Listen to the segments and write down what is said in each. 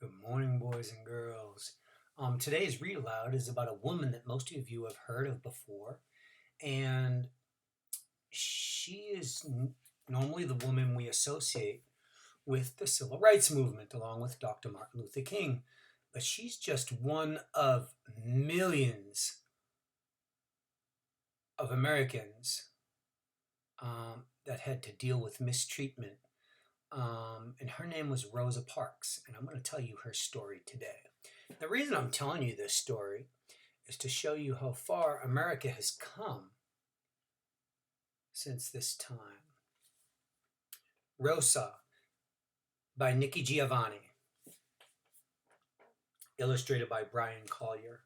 Good morning, boys and girls. Today's read aloud is about a woman that most of you have heard of before, and she is normally the woman we associate with the civil rights movement, along with Dr. Martin Luther King. But she's just one of millions of Americans that had to deal with mistreatment. And her name was Rosa Parks, and I'm going to tell you her story today. The reason I'm telling you this story is to show you how far America has come since this time. Rosa by Nikki Giovanni, illustrated by Brian Collier.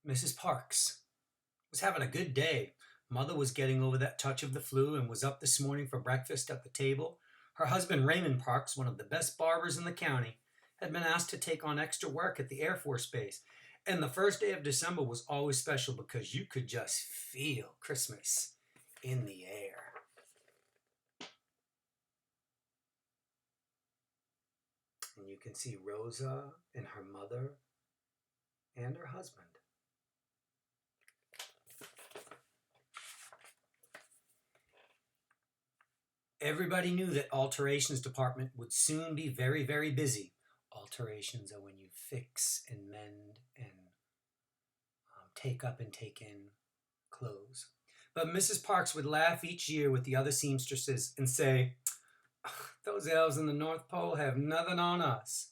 Mrs. Parks was having a good day. Mother was getting over that touch of the flu and was up this morning for breakfast at the table. Her husband, Raymond Parks, one of the best barbers in the county, had been asked to take on extra work at the Air Force Base. And the first day of December was always special because you could just feel Christmas in the air. And you can see Rosa and her mother and her husband. Everybody knew that alterations department would soon be very, very busy. Alterations are when you fix and mend and take up and take in clothes. But Mrs. Parks would laugh each year with the other seamstresses and say, "Those elves in the North Pole have nothing on us."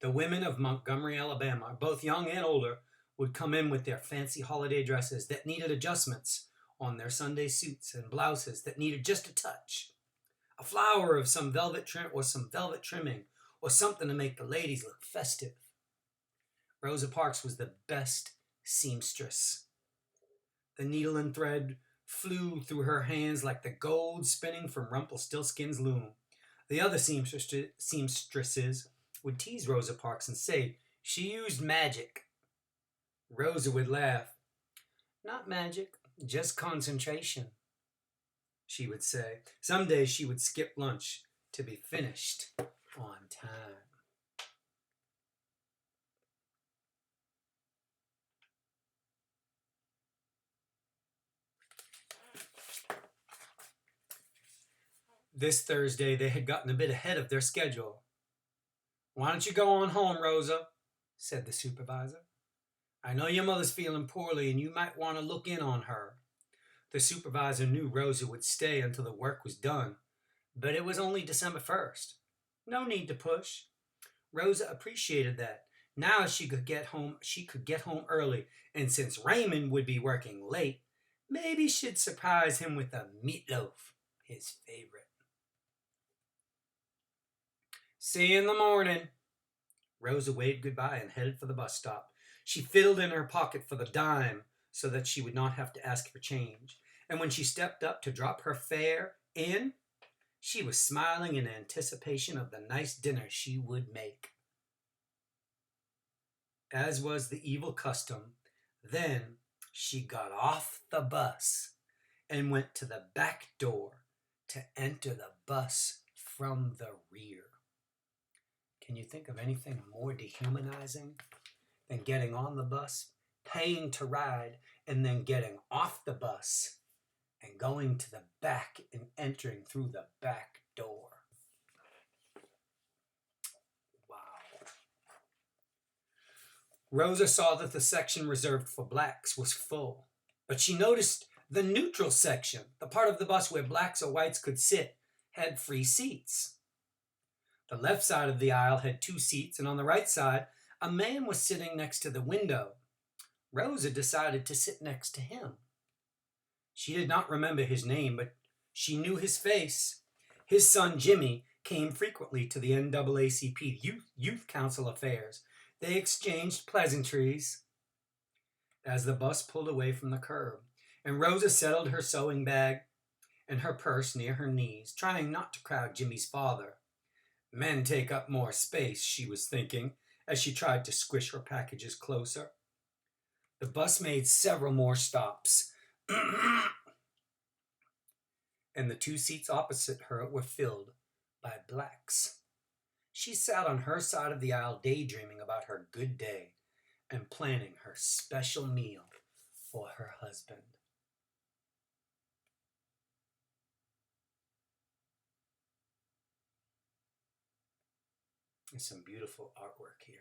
The women of Montgomery, Alabama, both young and older, would come in with their fancy holiday dresses that needed adjustments on their Sunday suits and blouses that needed just a touch. A flower of some velvet trim or some velvet trimming or something to make the ladies look festive. Rosa Parks was the best seamstress. The needle and thread flew through her hands like the gold spinning from Rumpelstiltskin's loom. The other seamstresses would tease Rosa Parks and say she used magic. Rosa would laugh. "Not magic, just concentration," she would say. Some days she would skip lunch to be finished on time. This Thursday they had gotten a bit ahead of their schedule. "Why don't you go on home, Rosa?" said the supervisor. "I know your mother's feeling poorly and you might want to look in on her." The supervisor knew Rosa would stay until the work was done, but it was only December 1st. No need to push. Rosa appreciated that. Now she could get home early, and since Raymond would be working late, maybe she'd surprise him with a meatloaf, his favorite. "See you in the morning." Rosa waved goodbye and headed for the bus stop. She fiddled in her pocket for the dime so that she would not have to ask for change. And when she stepped up to drop her fare in, she was smiling in anticipation of the nice dinner she would make. As was the evil custom, then she got off the bus and went to the back door to enter the bus from the rear. Can you think of anything more dehumanizing than getting on the bus, paying to ride, and then getting off the bus and going to the back and entering through the back door? Wow. Rosa saw that the section reserved for blacks was full, but she noticed the neutral section, the part of the bus where blacks or whites could sit, had free seats. The left side of the aisle had 2 seats, and on the right side, a man was sitting next to the window. Rosa decided to sit next to him. She did not remember his name, but she knew his face. His son Jimmy came frequently to the NAACP Youth Council affairs. They exchanged pleasantries as the bus pulled away from the curb, and Rosa settled her sewing bag and her purse near her knees, trying not to crowd Jimmy's father. Men take up more space, she was thinking, as she tried to squish her packages closer. The bus made several more stops. and the two seats opposite her were filled by blacks. She sat on her side of the aisle daydreaming about her good day and planning her special meal for her husband. There's some beautiful artwork here.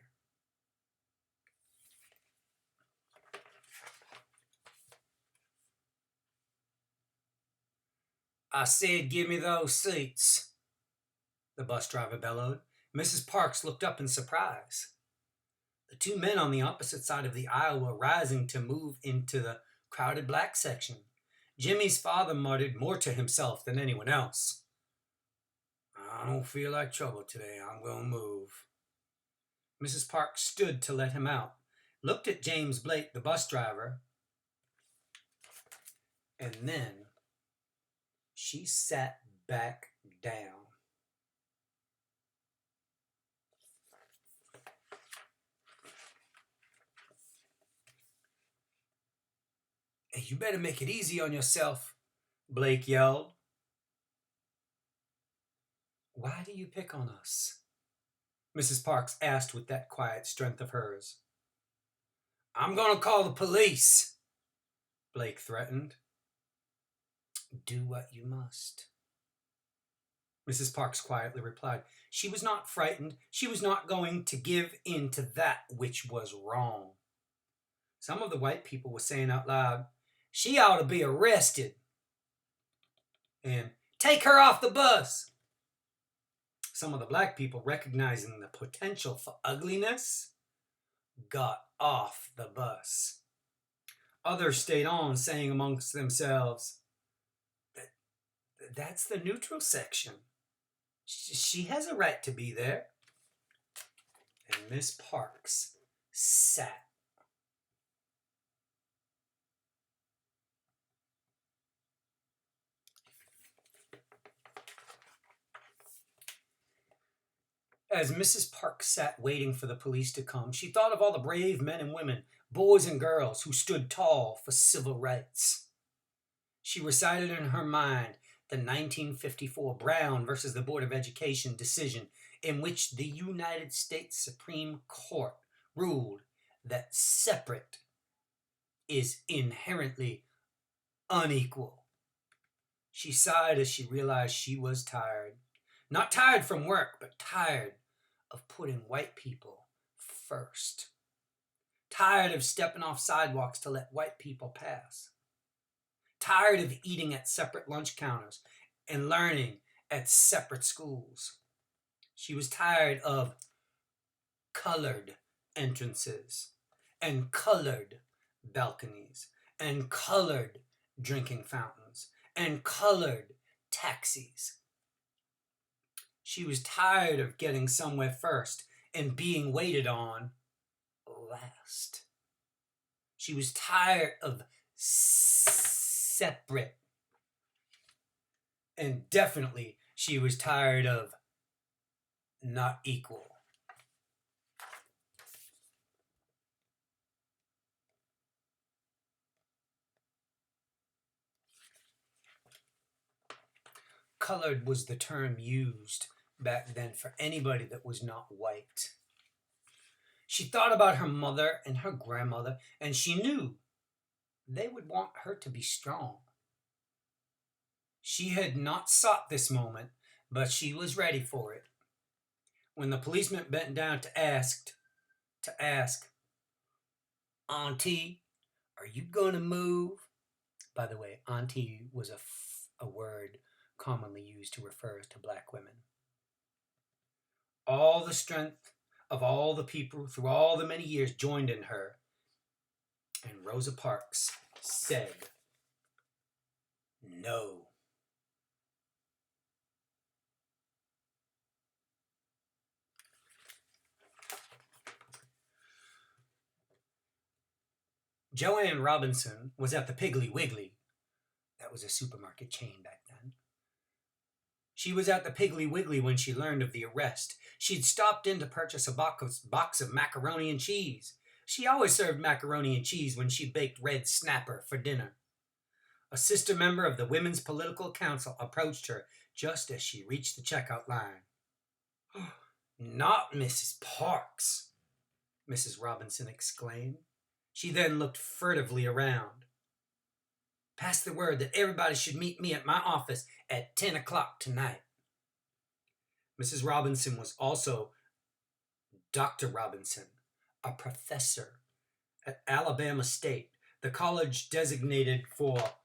I said, give me those seats, the bus driver bellowed. Mrs. Parks looked up in surprise. The two men on the opposite side of the aisle were rising to move into the crowded black section. Jimmy's father muttered more to himself than anyone else. I don't feel like trouble today. I'm going to move. Mrs. Parks stood to let him out, looked at James Blake, the bus driver, and then she sat back down. Hey, you better make it easy on yourself, Blake yelled. Why do you pick on us? Mrs. Parks asked with that quiet strength of hers. I'm going to call the police, Blake threatened. Do what you must, Mrs. Parks quietly replied. She was not frightened. She was not going to give in to that which was wrong. Some of the white people were saying out loud, she ought to be arrested. And take her off the bus. Some of the black people, recognizing the potential for ugliness, got off the bus. Others stayed on, saying amongst themselves, that's the neutral section. She has a right to be there. And Miss Parks sat. As Mrs. Parks sat waiting for the police to come, she thought of all the brave men and women, boys and girls, who stood tall for civil rights. She recited in her mind the 1954 Brown versus the Board of Education decision, in which the United States Supreme Court ruled that separate is inherently unequal. She sighed as she realized she was tired. Not tired from work, but tired of putting white people first. Tired of stepping off sidewalks to let white people pass. Tired of eating at separate lunch counters and learning at separate schools. She was tired of colored entrances and colored balconies and colored drinking fountains and colored taxis. She was tired of getting somewhere first and being waited on last. She was tired of separate. And definitely she was tired of not equal. Colored was the term used back then for anybody that was not white. She thought about her mother and her grandmother, and she knew they would want her to be strong. She had not sought this moment, but she was ready for it. When the policeman bent down to ask, Auntie, are you going to move? By the way, auntie was a word commonly used to refer to black women. All the strength of all the people through all the many years joined in her, and Rosa Parks said, no. Joanne Robinson was at the Piggly Wiggly. That was a supermarket chain back then. She was at the Piggly Wiggly when she learned of the arrest. She'd stopped in to purchase a box of macaroni and cheese. She always served macaroni and cheese when she baked red snapper for dinner. A sister member of the Women's Political Council approached her just as she reached the checkout line. "Not Mrs. Parks," Mrs. Robinson exclaimed. She then looked furtively around. "Pass the word that everybody should meet me at my office at 10 o'clock tonight." Mrs. Robinson was also Dr. Robinson, a professor at Alabama State, the college designated for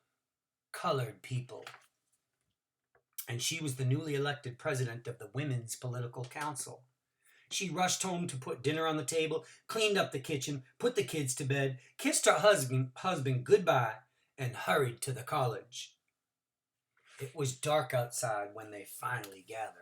colored people. And she was the newly elected president of the Women's Political Council. She rushed home to put dinner on the table, cleaned up the kitchen, put the kids to bed, kissed her husband goodbye, and hurried to the college. It was dark outside when they finally gathered.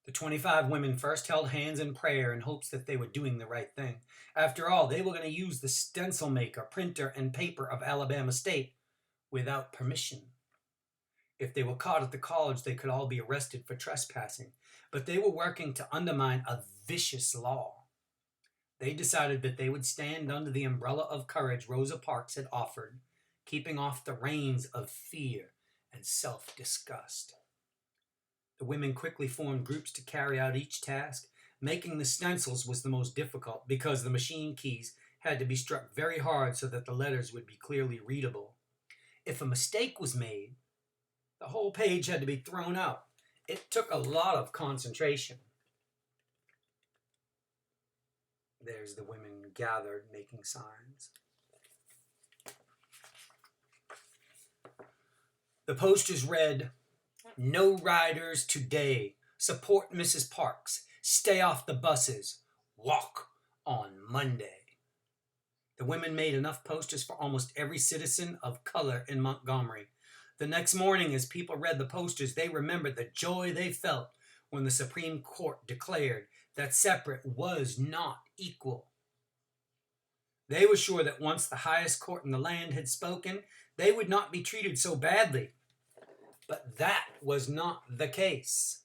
The 25 women first held hands in prayer in hopes that they were doing the right thing. After all, they were going to use the stencil maker, printer, and paper of Alabama State without permission. If they were caught at the college, they could all be arrested for trespassing. But they were working to undermine a vicious law. They decided that they would stand under the umbrella of courage Rosa Parks had offered, keeping off the rains of fear and self-disgust. The women quickly formed groups to carry out each task. Making the stencils was the most difficult because the machine keys had to be struck very hard so that the letters would be clearly readable. If a mistake was made, the whole page had to be thrown out. It took a lot of concentration. There's the women gathered making signs. The posters read, "No riders today. Support Mrs. Parks. Stay off the buses. Walk on Monday." The women made enough posters for almost every citizen of color in Montgomery. The next morning, as people read the posters, they remembered the joy they felt when the Supreme Court declared that separate was not equal. They were sure that once the highest court in the land had spoken, they would not be treated so badly. But that was not the case.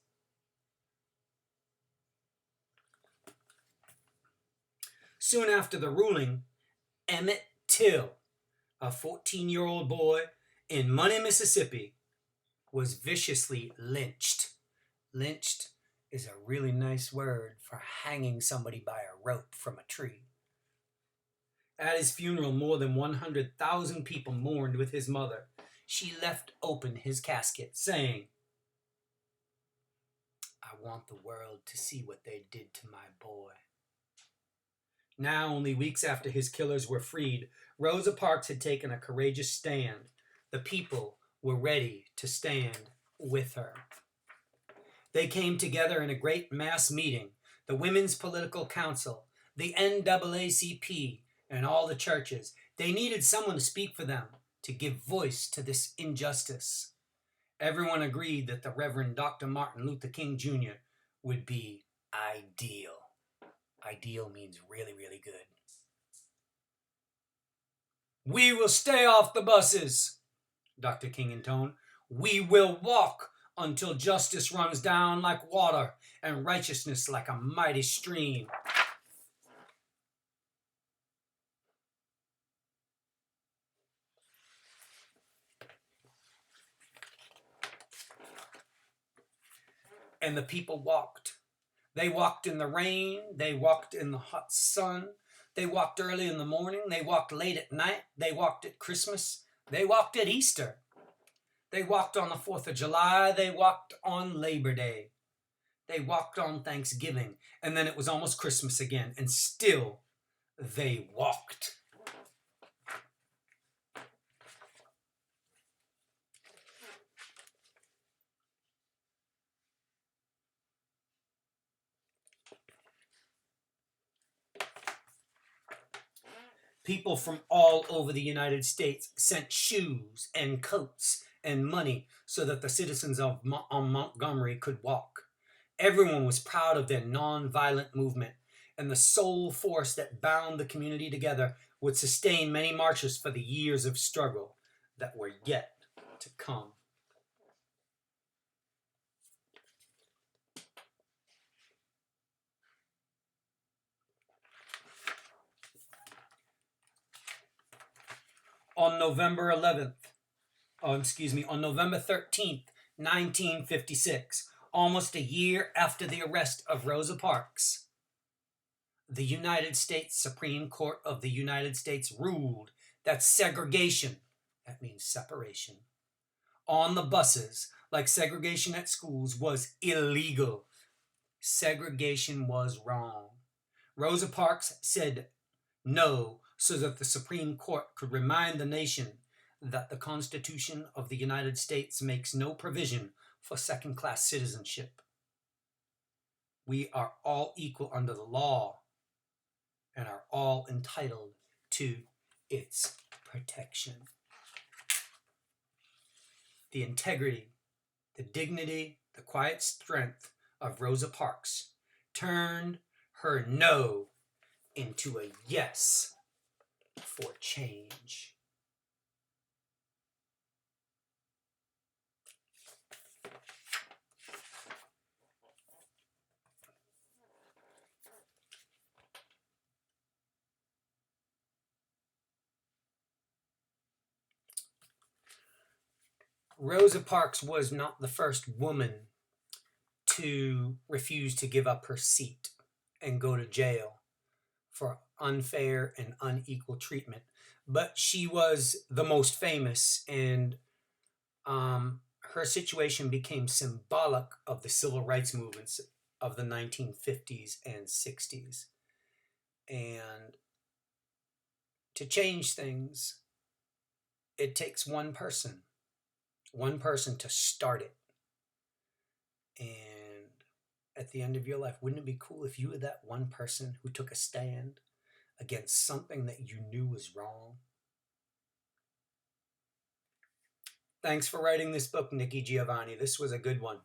Soon after the ruling, Emmett Till, a 14-year-old boy in Money, Mississippi, was viciously lynched. Lynched is a really nice word for hanging somebody by a rope from a tree. At his funeral, more than 100,000 people mourned with his mother. She left open his casket, saying, "I want the world to see what they did to my boy." Now, only weeks after his killers were freed, Rosa Parks had taken a courageous stand. The people were ready to stand with her. They came together in a great mass meeting, the Women's Political Council, the NAACP, and all the churches. They needed someone to speak for them, to give voice to this injustice. Everyone agreed that the Reverend Dr. Martin Luther King Jr. would be ideal. Ideal means really, really good. "We will stay off the buses," Dr. King intoned. "We will walk until justice runs down like water and righteousness like a mighty stream." And the people walked. They walked in the rain. They walked in the hot sun. They walked early in the morning. They walked late at night. They walked at Christmas. They walked at Easter. They walked on the 4th of July. They walked on Labor Day. They walked on Thanksgiving. And then it was almost Christmas again. And still, they walked. People from all over the United States sent shoes and coats and money so that the citizens of Montgomery could walk. Everyone was proud of their non-violent movement, and the sole force that bound the community together would sustain many marches for the years of struggle that were yet to come. On November 11th, on November 13th, 1956, almost a year after the arrest of Rosa Parks, the United States Supreme Court of the United States ruled that segregation, that means separation, on the buses, like segregation at schools, was illegal. Segregation was wrong. Rosa Parks said no so that the Supreme Court could remind the nation that the Constitution of the United States makes no provision for second class citizenship. We are all equal under the law and are all entitled to its protection. The integrity, the dignity, the quiet strength of Rosa Parks turned her no into a yes for change. Rosa Parks was not the first woman to refuse to give up her seat and go to jail for unfair and unequal treatment, but she was the most famous, and her situation became symbolic of the civil rights movements of the 1950s and 60s. And to change things, it takes one person to start it. And at the end of your life, wouldn't it be cool if you were that one person who took a stand against something that you knew was wrong? Thanks for writing this book, Nikki Giovanni. This was a good one.